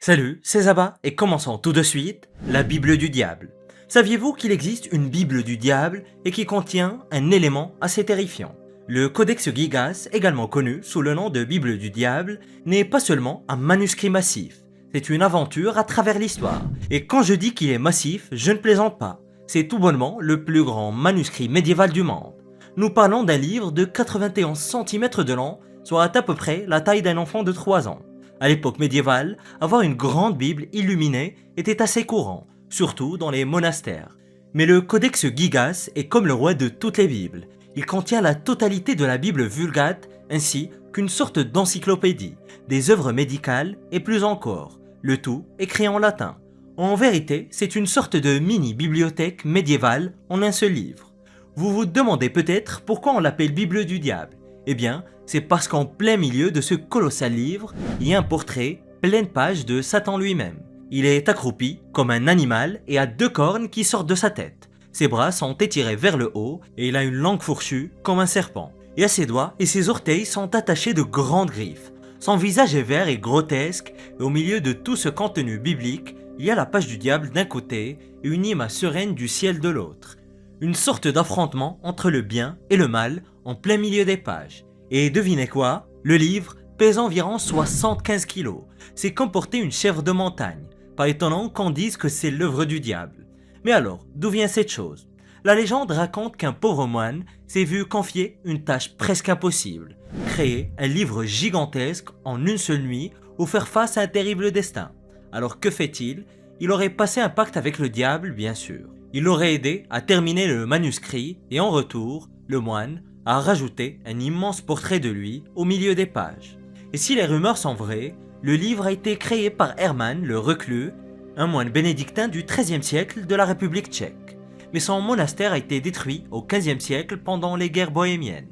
Salut, c'est Zaba et commençons tout de suite la Bible du diable. Saviez-vous qu'il existe une Bible du diable et qui contient un élément assez terrifiant? Le Codex Gigas, également connu sous le nom de Bible du diable, n'est pas seulement un manuscrit massif, c'est une aventure à travers l'histoire. Et quand je dis qu'il est massif, je ne plaisante pas, c'est tout bonnement le plus grand manuscrit médiéval du monde. Nous parlons d'un livre de 91 cm de long, soit à peu près la taille d'un enfant de 3 ans. À l'époque médiévale, avoir une grande Bible illuminée était assez courant, surtout dans les monastères. Mais le Codex Gigas est comme le roi de toutes les Bibles. Il contient la totalité de la Bible Vulgate ainsi qu'une sorte d'encyclopédie, des œuvres médicales et plus encore, le tout écrit en latin. En vérité, c'est une sorte de mini-bibliothèque médiévale en un seul livre. Vous vous demandez peut-être pourquoi on l'appelle Bible du diable. Eh bien, c'est parce qu'en plein milieu de ce colossal livre, il y a un portrait pleine page de Satan lui-même. Il est accroupi comme un animal et a deux cornes qui sortent de sa tête. Ses bras sont étirés vers le haut et il a une langue fourchue comme un serpent. Et à ses doigts et ses orteils sont attachés de grandes griffes. Son visage est vert et grotesque et au milieu de tout ce contenu biblique, il y a la page du diable d'un côté et une image sereine du ciel de l'autre. Une sorte d'affrontement entre le bien et le mal en plein milieu des pages. Et devinez quoi? Le livre pèse environ 75 kilos. C'est comme porter une chèvre de montagne. Pas étonnant qu'on dise que c'est l'œuvre du diable. Mais alors, d'où vient cette chose? La légende raconte qu'un pauvre moine s'est vu confier une tâche presque impossible. Créer un livre gigantesque en une seule nuit ou faire face à un terrible destin. Alors que fait-il? Il aurait passé un pacte avec le diable, bien sûr. Il l'aurait aidé à terminer le manuscrit et en retour, le moine a rajouté un immense portrait de lui au milieu des pages. Et si les rumeurs sont vraies, le livre a été créé par Hermann le Reclus, un moine bénédictin du XIIIe siècle de la République tchèque. Mais son monastère a été détruit au XVe siècle pendant les guerres bohémiennes.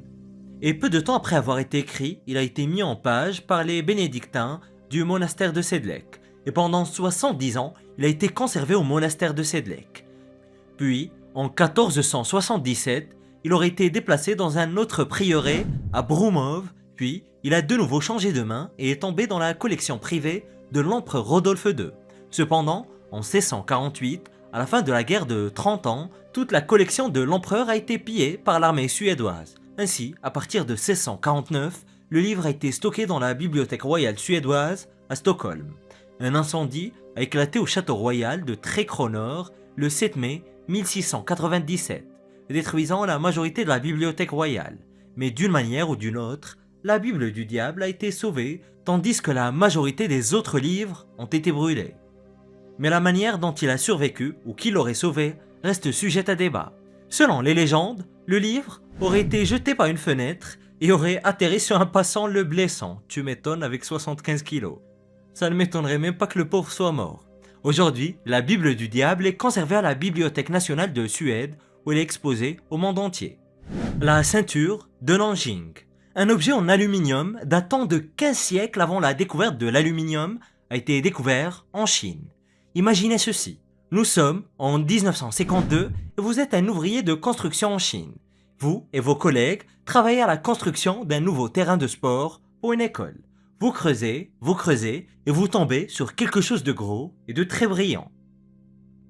Et peu de temps après avoir été écrit, il a été mis en page par les bénédictins du monastère de Sedlec. Et pendant 70 ans, il a été conservé au monastère de Sedlec. Puis, en 1477, il aurait été déplacé dans un autre prieuré à Broumov, puis il a de nouveau changé de main et est tombé dans la collection privée de l'empereur Rodolphe II. Cependant, en 1648, à la fin de la guerre de 30 ans, toute la collection de l'empereur a été pillée par l'armée suédoise. Ainsi, à partir de 1649, le livre a été stocké dans la bibliothèque royale suédoise à Stockholm. Un incendie a éclaté au château royal de Trekroner le 7 mai 1697, détruisant la majorité de la bibliothèque royale. Mais d'une manière ou d'une autre, la Bible du diable a été sauvée, tandis que la majorité des autres livres ont été brûlés. Mais la manière dont il a survécu ou qui l'aurait sauvé reste sujette à débat. Selon les légendes, le livre aurait été jeté par une fenêtre et aurait atterri sur un passant le blessant. Tu m'étonnes avec 75 kilos. Ça ne m'étonnerait même pas que le pauvre soit mort. Aujourd'hui, la Bible du diable est conservée à la Bibliothèque nationale de Suède où elle est exposée au monde entier. La ceinture de Nanjing. Un objet en aluminium datant de 15 siècles avant la découverte de l'aluminium a été découvert en Chine. Imaginez ceci. Nous sommes en 1952 et vous êtes un ouvrier de construction en Chine. Vous et vos collègues travaillez à la construction d'un nouveau terrain de sport pour une école. Vous creusez et vous tombez sur quelque chose de gros et de très brillant.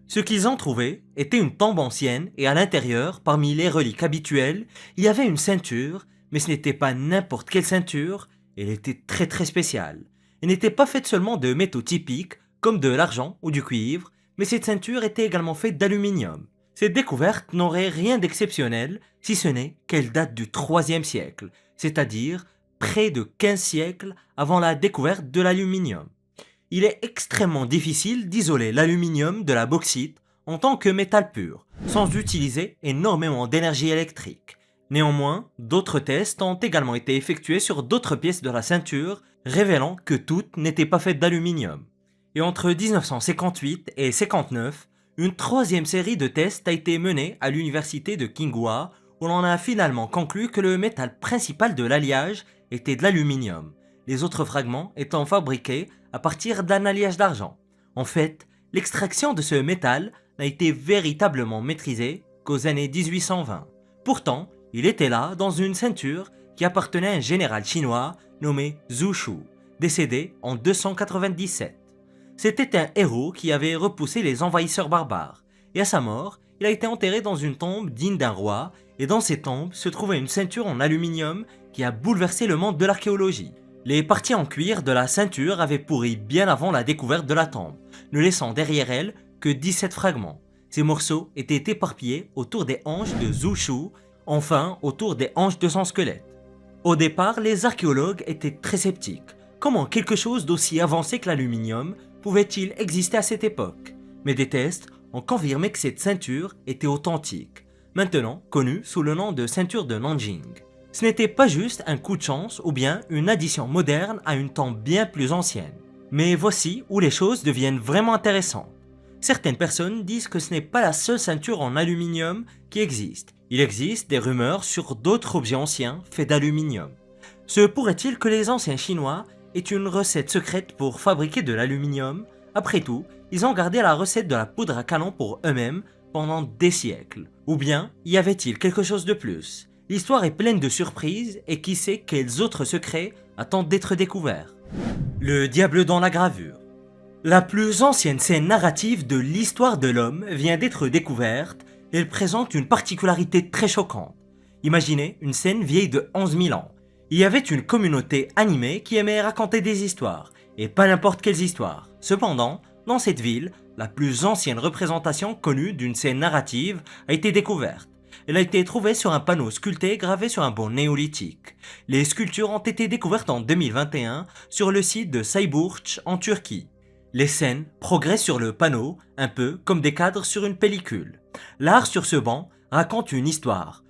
Ce qu'ils ont trouvé était une tombe ancienne et à l'intérieur, parmi les reliques habituelles, il y avait une ceinture, mais ce n'était pas n'importe quelle ceinture, elle était très spéciale. Elle n'était pas faite seulement de métaux typiques comme de l'argent ou du cuivre, mais cette ceinture était également faite d'aluminium. Cette découverte n'aurait rien d'exceptionnel si ce n'est qu'elle date du IIIe siècle, c'est-à-dire près de 15 siècles avant la découverte de l'aluminium. Il est extrêmement difficile d'isoler l'aluminium de la bauxite en tant que métal pur, sans utiliser énormément d'énergie électrique. Néanmoins, d'autres tests ont également été effectués sur d'autres pièces de la ceinture, révélant que toutes n'étaient pas faites d'aluminium. Et entre 1958 et 59, une troisième série de tests a été menée à l'université de Tsinghua, où l'on a finalement conclu que le métal principal de l'alliage était de l'aluminium, les autres fragments étant fabriqués à partir d'un alliage d'argent. En fait, l'extraction de ce métal n'a été véritablement maîtrisée qu'aux années 1820. Pourtant, il était là dans une ceinture qui appartenait à un général chinois nommé Zhu Shu, décédé en 297. C'était un héros qui avait repoussé les envahisseurs barbares, et à sa mort, il a été enterré dans une tombe digne d'un roi, et dans ces tombes se trouvait une ceinture en aluminium qui a bouleversé le monde de l'archéologie. Les parties en cuir de la ceinture avaient pourri bien avant la découverte de la tombe, ne laissant derrière elle que 17 fragments. Ces morceaux étaient éparpillés autour des hanches de Zhu Shu, enfin autour des hanches de son squelette. Au départ, les archéologues étaient très sceptiques. Comment quelque chose d'aussi avancé que l'aluminium pouvait-il exister à cette époque? Mais des tests ont confirmé que cette ceinture était authentique, maintenant connue sous le nom de ceinture de Nanjing. Ce n'était pas juste un coup de chance ou bien une addition moderne à une tombe bien plus ancienne. Mais voici où les choses deviennent vraiment intéressantes. Certaines personnes disent que ce n'est pas la seule ceinture en aluminium qui existe. Il existe des rumeurs sur d'autres objets anciens faits d'aluminium. Se pourrait-il que les anciens Chinois aient une recette secrète pour fabriquer de l'aluminium? Après tout, ils ont gardé la recette de la poudre à canon pour eux-mêmes pendant des siècles. Ou bien, y avait-il quelque chose de plus? L'histoire est pleine de surprises et qui sait quels autres secrets attendent d'être découverts. Le diable dans la gravure. La plus ancienne scène narrative de l'histoire de l'homme vient d'être découverte et elle présente une particularité très choquante. Imaginez une scène vieille de 11 000 ans. Il y avait une communauté animée qui aimait raconter des histoires, et pas n'importe quelles histoires. Cependant, dans cette ville, la plus ancienne représentation connue d'une scène narrative a été découverte. Elle a été trouvée sur un panneau sculpté gravé sur un bon néolithique. Les sculptures ont été découvertes en 2021 sur le site de Sayburç en Turquie. Les scènes progressent sur le panneau, un peu comme des cadres sur une pellicule. L'art sur ce banc raconte une histoire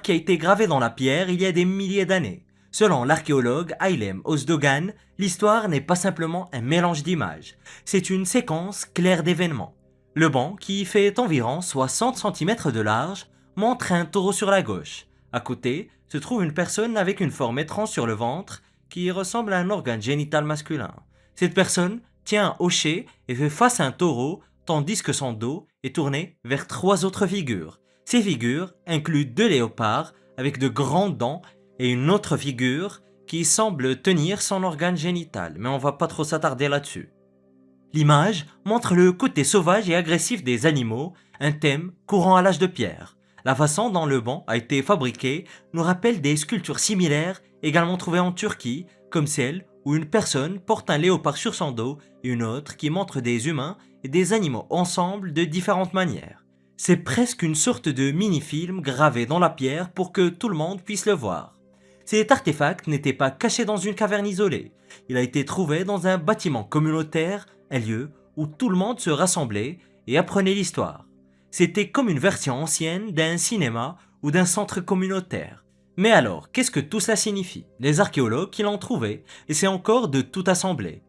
qui a été gravée dans la pierre il y a des milliers d'années. Selon l'archéologue Aylem Özdogan, l'histoire n'est pas simplement un mélange d'images, c'est une séquence claire d'événements. Le banc, qui fait environ 60 cm de large, montre un taureau sur la gauche. À côté, se trouve une personne avec une forme étrange sur le ventre qui ressemble à un organe génital masculin. Cette personne tient un hochet et fait face à un taureau, tandis que son dos est tourné vers 3 autres figures. Ces figures incluent 2 léopards avec de grandes dents et une autre figure qui semble tenir son organe génital, mais on va pas trop s'attarder là-dessus. L'image montre le côté sauvage et agressif des animaux, un thème courant à l'âge de pierre. La façon dont le banc a été fabriqué nous rappelle des sculptures similaires également trouvées en Turquie, comme celle où une personne porte un léopard sur son dos et une autre qui montre des humains et des animaux ensemble de différentes manières. C'est presque une sorte de mini-film gravé dans la pierre pour que tout le monde puisse le voir. Cet artefact n'était pas caché dans une caverne isolée, il a été trouvé dans un bâtiment communautaire, un lieu où tout le monde se rassemblait et apprenait l'histoire. C'était comme une version ancienne d'un cinéma ou d'un centre communautaire. Mais alors, qu'est-ce que tout cela signifie? Les archéologues qui l'ont trouvé essaient encore de tout assembler.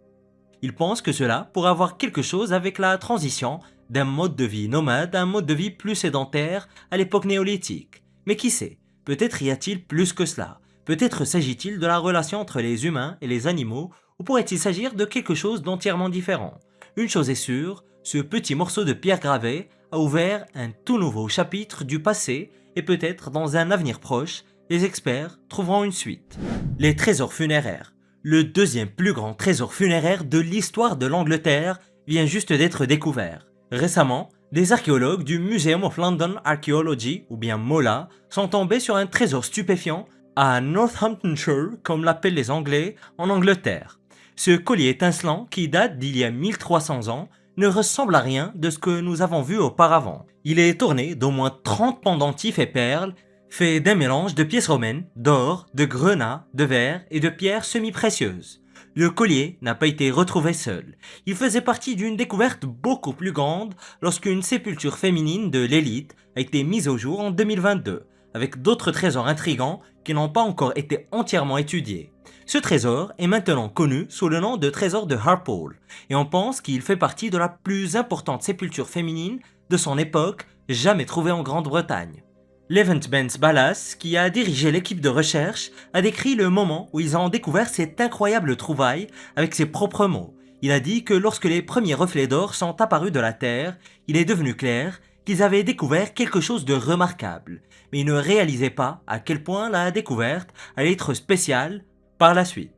Ils pensent que cela pourrait avoir quelque chose avec la transition d'un mode de vie nomade à un mode de vie plus sédentaire à l'époque néolithique. Mais qui sait, peut-être y a-t-il plus que cela. Peut-être s'agit-il de la relation entre les humains et les animaux, ou pourrait-il s'agir de quelque chose d'entièrement différent? Une chose est sûre, ce petit morceau de pierre gravée a ouvert un tout nouveau chapitre du passé et peut-être dans un avenir proche, les experts trouveront une suite. Les trésors funéraires. Le deuxième plus grand trésor funéraire de l'histoire de l'Angleterre vient juste d'être découvert. Récemment, des archéologues du Museum of London Archaeology, ou bien MOLA, sont tombés sur un trésor stupéfiant à Northamptonshire, comme l'appellent les Anglais, en Angleterre. Ce collier étincelant, qui date d'il y a 1300 ans, ne ressemble à rien de ce que nous avons vu auparavant. Il est orné d'au moins 30 pendentifs et perles, fait d'un mélange de pièces romaines, d'or, de grenats, de verre et de pierres semi-précieuses. Le collier n'a pas été retrouvé seul. Il faisait partie d'une découverte beaucoup plus grande lorsqu'une sépulture féminine de l'élite a été mise au jour en 2022, avec d'autres trésors intrigants qui n'ont pas encore été entièrement étudiés. Ce trésor est maintenant connu sous le nom de trésor de Harpole, et on pense qu'il fait partie de la plus importante sépulture féminine de son époque jamais trouvée en Grande-Bretagne. Levent Benz Ballas, qui a dirigé l'équipe de recherche, a décrit le moment où ils ont découvert cette incroyable trouvaille avec ses propres mots. Il a dit que lorsque les premiers reflets d'or sont apparus de la Terre, il est devenu clair qu'ils avaient découvert quelque chose de remarquable, mais ils ne réalisaient pas à quel point la découverte allait être spéciale par la suite.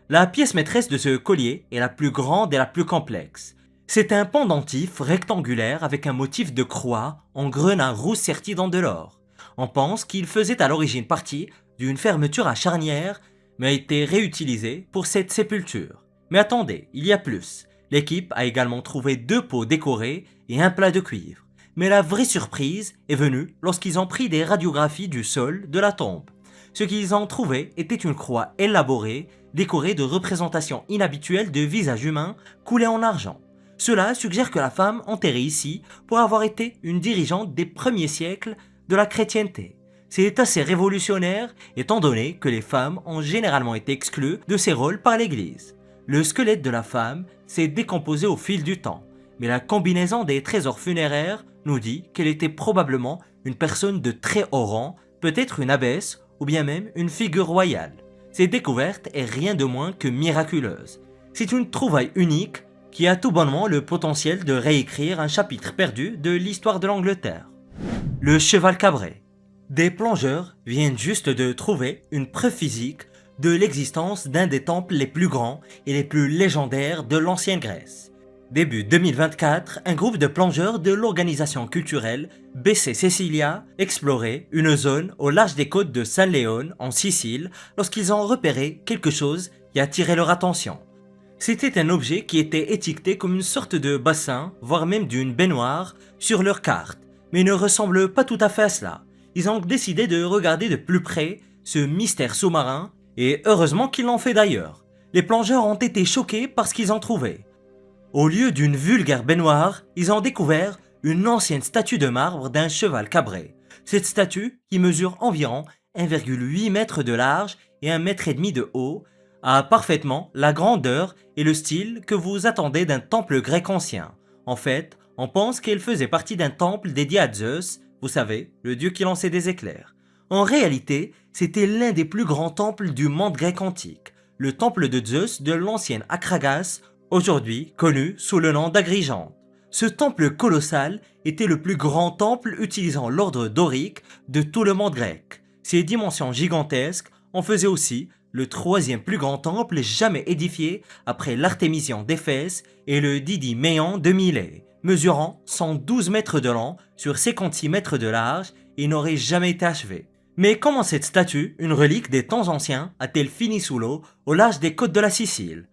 La pièce maîtresse de ce collier est la plus grande et la plus complexe. C'est un pendentif rectangulaire avec un motif de croix en grenat rouge serti dans de l'or. On pense qu'il faisait à l'origine partie d'une fermeture à charnière, mais a été réutilisé pour cette sépulture. Mais attendez, il y a plus. L'équipe a également trouvé 2 pots décorés et un plat de cuivre. Mais la vraie surprise est venue lorsqu'ils ont pris des radiographies du sol de la tombe. Ce qu'ils ont trouvé était une croix élaborée, décorée de représentations inhabituelles de visages humains coulés en argent. Cela suggère que la femme enterrée ici pourrait avoir été une dirigeante des premiers siècles de la chrétienté. C'est assez révolutionnaire étant donné que les femmes ont généralement été exclues de ces rôles par l'Église. Le squelette de la femme s'est décomposé au fil du temps, mais la combinaison des trésors funéraires nous dit qu'elle était probablement une personne de très haut rang, peut-être une abbesse ou bien même une figure royale. Cette découverte est rien de moins que miraculeuse. C'est une trouvaille unique qui a tout bonnement le potentiel de réécrire un chapitre perdu de l'histoire de l'Angleterre. Le cheval cabré. Des plongeurs viennent juste de trouver une preuve physique de l'existence d'un des temples les plus grands et les plus légendaires de l'ancienne Grèce. Début 2024, un groupe de plongeurs de l'organisation culturelle BC Sicilia explorait une zone au large des côtes de San Leone en Sicile lorsqu'ils ont repéré quelque chose qui a attiré leur attention. C'était un objet qui était étiqueté comme une sorte de bassin, voire même d'une baignoire, sur leur carte, mais ne ressemble pas tout à fait à cela. Ils ont décidé de regarder de plus près ce mystère sous-marin, et heureusement qu'ils l'ont fait d'ailleurs. Les plongeurs ont été choqués par ce qu'ils ont trouvé. Au lieu d'une vulgaire baignoire, ils ont découvert une ancienne statue de marbre d'un cheval cabré. Cette statue, qui mesure environ 1,8 m de large et 1,5 m de haut, a parfaitement la grandeur et le style que vous attendez d'un temple grec ancien. En fait, on pense qu'elle faisait partie d'un temple dédié à Zeus, vous savez, le dieu qui lançait des éclairs. En réalité, c'était l'un des plus grands temples du monde grec antique, le temple de Zeus de l'ancienne Akragas, aujourd'hui connu sous le nom d'Agrigente. Ce temple colossal était le plus grand temple utilisant l'ordre dorique de tout le monde grec. Ses dimensions gigantesques en faisaient aussi le 3e plus grand temple jamais édifié après l'Artémision d'Éphèse et le Didyméon de Milet, mesurant 112 mètres de long sur 56 mètres de large et n'aurait jamais été achevé. Mais comment cette statue, une relique des temps anciens, a-t-elle fini sous l'eau au large des côtes de la Sicile?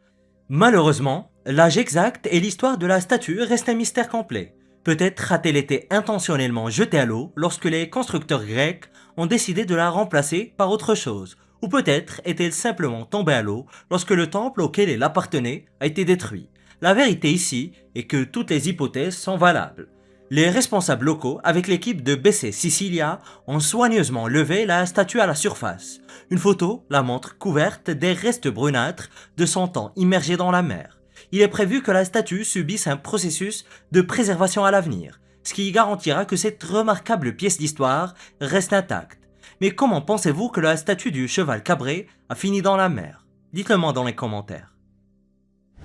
Malheureusement, l'âge exact et l'histoire de la statue restent un mystère complet. Peut-être a-t-elle été intentionnellement jetée à l'eau lorsque les constructeurs grecs ont décidé de la remplacer par autre chose, ou peut-être est-elle simplement tombée à l'eau lorsque le temple auquel elle appartenait a été détruit. La vérité ici est que toutes les hypothèses sont valables. Les responsables locaux, avec l'équipe de BC Sicilia, ont soigneusement levé la statue à la surface. Une photo la montre couverte des restes brunâtres de son temps immergés dans la mer. Il est prévu que la statue subisse un processus de préservation à l'avenir, ce qui garantira que cette remarquable pièce d'histoire reste intacte. Mais comment pensez-vous que la statue du cheval cabré a fini dans la mer? Dites-le moi dans les commentaires.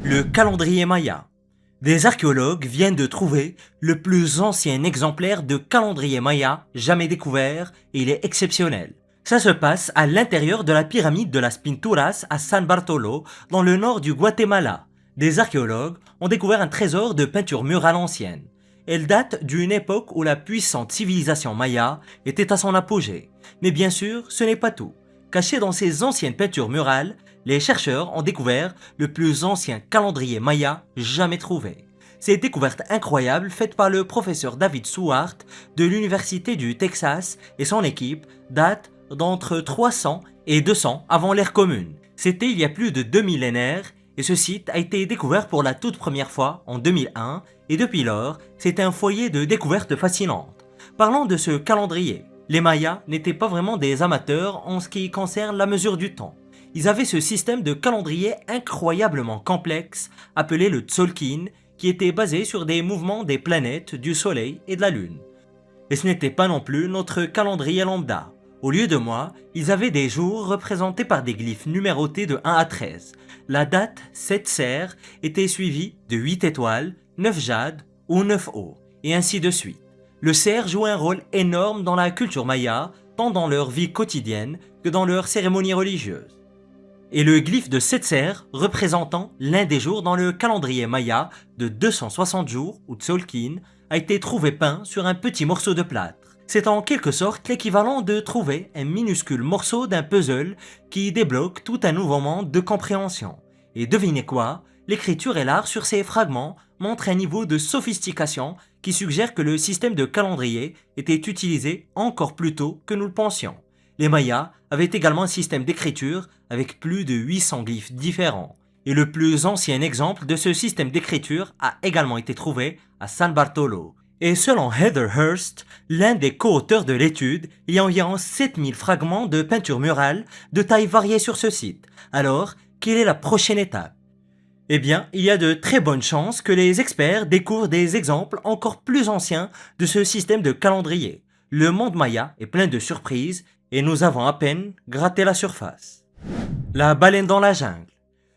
Le calendrier Maya. Des archéologues viennent de trouver le plus ancien exemplaire de calendrier Maya jamais découvert et il est exceptionnel. Ça se passe à l'intérieur de la pyramide de las Pinturas à San Bartolo, dans le nord du Guatemala. Des archéologues ont découvert un trésor de peinture murale ancienne. Elle date d'une époque où la puissante civilisation maya était à son apogée. Mais bien sûr, ce n'est pas tout. Caché dans ces anciennes peintures murales, les chercheurs ont découvert le plus ancien calendrier maya jamais trouvé. Cette découverte incroyable faite par le professeur David Seward de l'Université du Texas et son équipe date d'entre 300 et 200 avant l'ère commune. C'était il y a plus de 2 millénaires et ce site a été découvert pour la toute première fois en 2001 et depuis lors, c'est un foyer de découvertes fascinantes. Parlons de ce calendrier. Les Mayas n'étaient pas vraiment des amateurs en ce qui concerne la mesure du temps. Ils avaient ce système de calendrier incroyablement complexe appelé le Tzolk'in qui était basé sur des mouvements des planètes, du Soleil et de la Lune. Et ce n'était pas non plus notre calendrier lambda. Au lieu de mois, ils avaient des jours représentés par des glyphes numérotés de 1 à 13. La date 7 cerfs était suivie de 8 étoiles, 9 jades ou 9 eaux, et ainsi de suite. Le cerf jouait un rôle énorme dans la culture maya, tant dans leur vie quotidienne que dans leurs cérémonies religieuses. et le glyphe de Setzer représentant l'un des jours dans le calendrier maya de 260 jours ou Tzolkin a été trouvé peint sur un petit morceau de plâtre. C'est en quelque sorte l'équivalent de trouver un minuscule morceau d'un puzzle qui débloque tout un nouveau monde de compréhension. Et devinez quoi? L'écriture et l'art sur ces fragments montrent un niveau de sophistication qui suggère que le système de calendrier était utilisé encore plus tôt que nous le pensions. Les Mayas avaient également un système d'écriture avec plus de 800 glyphes différents. Et le plus ancien exemple de ce système d'écriture a également été trouvé à San Bartolo. Et selon Heather Hurst, l'un des co-auteurs de l'étude, il y a environ 7000 fragments de peinture murale de tailles variées sur ce site. Alors, quelle est la prochaine étape? Eh bien, il y a de très bonnes chances que les experts découvrent des exemples encore plus anciens de ce système de calendrier. Le monde maya est plein de surprises et nous avons à peine gratté la surface. La baleine dans la jungle.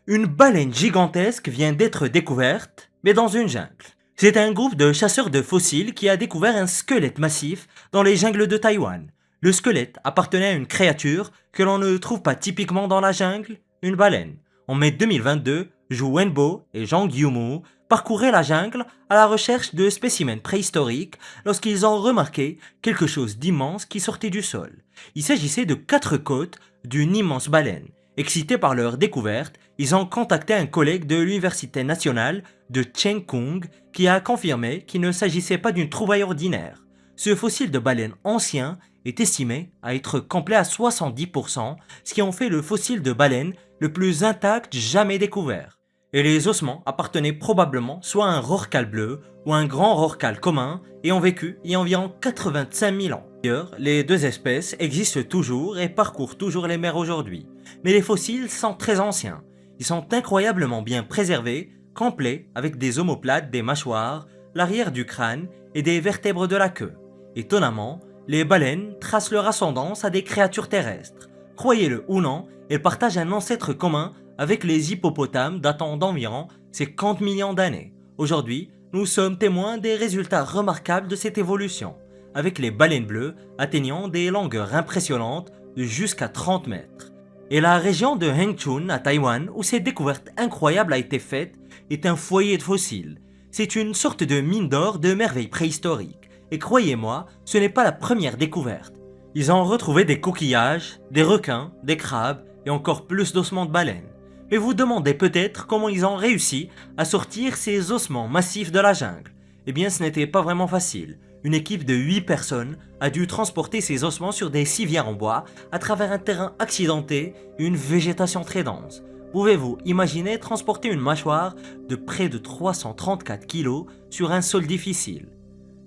Une baleine gigantesque vient d'être découverte, mais dans une jungle. C'est un groupe de chasseurs de fossiles qui a découvert un squelette massif dans les jungles de Taïwan. Le squelette appartenait à une créature que l'on ne trouve pas typiquement dans la jungle, une baleine. En mai 2022, Zhu Wenbo et Zhang Yumu parcouraient la jungle à la recherche de spécimens préhistoriques lorsqu'ils ont remarqué quelque chose d'immense qui sortait du sol. Il s'agissait de 4 côtes d'une immense baleine. Excités par leur découverte, ils ont contacté un collègue de l'Université nationale de Cheng Kung qui a confirmé qu'il ne s'agissait pas d'une trouvaille ordinaire. Ce fossile de baleine ancien est estimé à être complet à 70%, ce qui en fait le fossile de baleine le plus intact jamais découvert. Et les ossements appartenaient probablement soit à un rorqual bleu ou à un grand rorqual commun et ont vécu il y a environ 85 000 ans. D'ailleurs, les deux espèces existent toujours et parcourent toujours les mers aujourd'hui. Mais les fossiles sont très anciens. Ils sont incroyablement bien préservés, complets avec des omoplates, des mâchoires, l'arrière du crâne et des vertèbres de la queue. Étonnamment, les baleines tracent leur ascendance à des créatures terrestres. Croyez-le ou non, elles partagent un ancêtre commun avec les hippopotames datant d'environ 50 millions d'années. Aujourd'hui, nous sommes témoins des résultats remarquables de cette évolution, avec les baleines bleues atteignant des longueurs impressionnantes de jusqu'à 30 mètres. Et la région de Hengchun à Taïwan, où cette découverte incroyable a été faite, est un foyer de fossiles. C'est une sorte de mine d'or de merveilles préhistoriques. Et croyez-moi, ce n'est pas la première découverte. Ils ont retrouvé des coquillages, des requins, des crabes et encore plus d'ossements de baleines. Mais vous demandez peut-être comment ils ont réussi à sortir ces ossements massifs de la jungle. Eh bien, ce n'était pas vraiment facile. Une équipe de 8 personnes a dû transporter ces ossements sur des civières en bois à travers un terrain accidenté et une végétation très dense. Pouvez-vous imaginer transporter une mâchoire de près de 334 kg sur un sol difficile?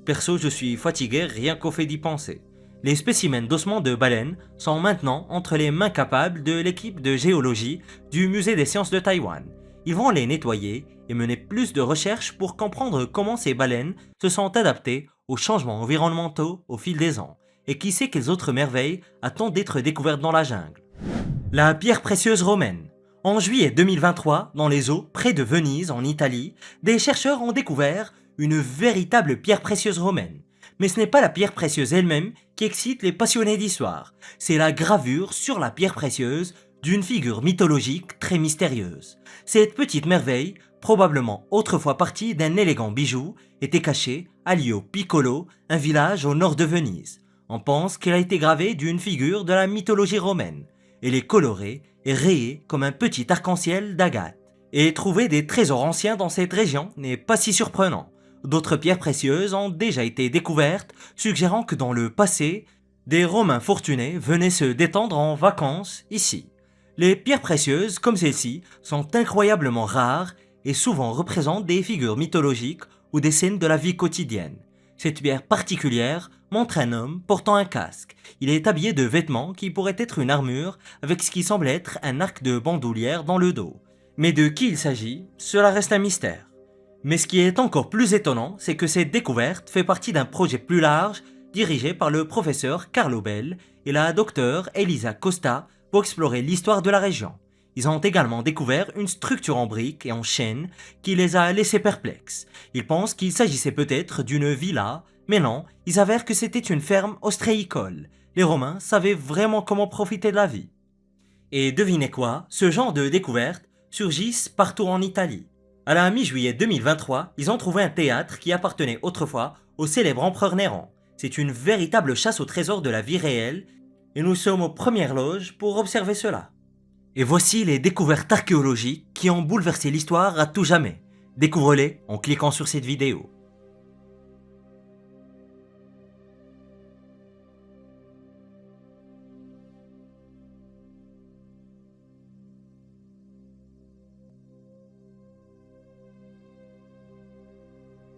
Perso, je suis fatigué rien qu'au fait d'y penser. Les spécimens d'ossements de baleines sont maintenant entre les mains capables de l'équipe de géologie du Musée des sciences de Taïwan. Ils vont les nettoyer et mener plus de recherches pour comprendre comment ces baleines se sont adaptées aux changements environnementaux au fil des ans. Et qui sait quelles autres merveilles attendent d'être découvertes dans la jungle. La pierre précieuse romaine. En juillet 2023, dans les eaux près de Venise en Italie, des chercheurs ont découvert une véritable pierre précieuse romaine. Mais ce n'est pas la pierre précieuse elle-même qui excite les passionnés d'histoire, c'est la gravure sur la pierre précieuse d'une figure mythologique très mystérieuse. Cette petite merveille, probablement autrefois partie d'un élégant bijou, était cachée à Lio Piccolo, un village au nord de Venise. On pense qu'elle a été gravée d'une figure de la mythologie romaine. Elle est colorée et rayée comme un petit arc-en-ciel d'agate. Et trouver des trésors anciens dans cette région n'est pas si surprenant. D'autres pierres précieuses ont déjà été découvertes, suggérant que dans le passé, des Romains fortunés venaient se détendre en vacances ici. Les pierres précieuses, comme celle-ci, sont incroyablement rares et souvent représentent des figures mythologiques ou des scènes de la vie quotidienne. Cette pierre particulière montre un homme portant un casque. Il est habillé de vêtements qui pourraient être une armure avec ce qui semble être un arc de bandoulière dans le dos. Mais de qui il s'agit, cela reste un mystère. Mais ce qui est encore plus étonnant, c'est que cette découverte fait partie d'un projet plus large dirigé par le professeur Carlo Bell et la docteure Elisa Costa pour explorer l'histoire de la région. Ils ont également découvert une structure en briques et en chêne qui les a laissés perplexes. Ils pensent qu'il s'agissait peut-être d'une villa, mais non, il s'avère que c'était une ferme ostréicole. Les Romains savaient vraiment comment profiter de la vie. Et devinez quoi, ce genre de découvertes surgissent partout en Italie. À la mi-juillet 2023, ils ont trouvé un théâtre qui appartenait autrefois au célèbre empereur Néron. C'est une véritable chasse au trésor de la vie réelle et nous sommes aux premières loges pour observer cela. Et voici les découvertes archéologiques qui ont bouleversé l'histoire à tout jamais. Découvre-les en cliquant sur cette vidéo.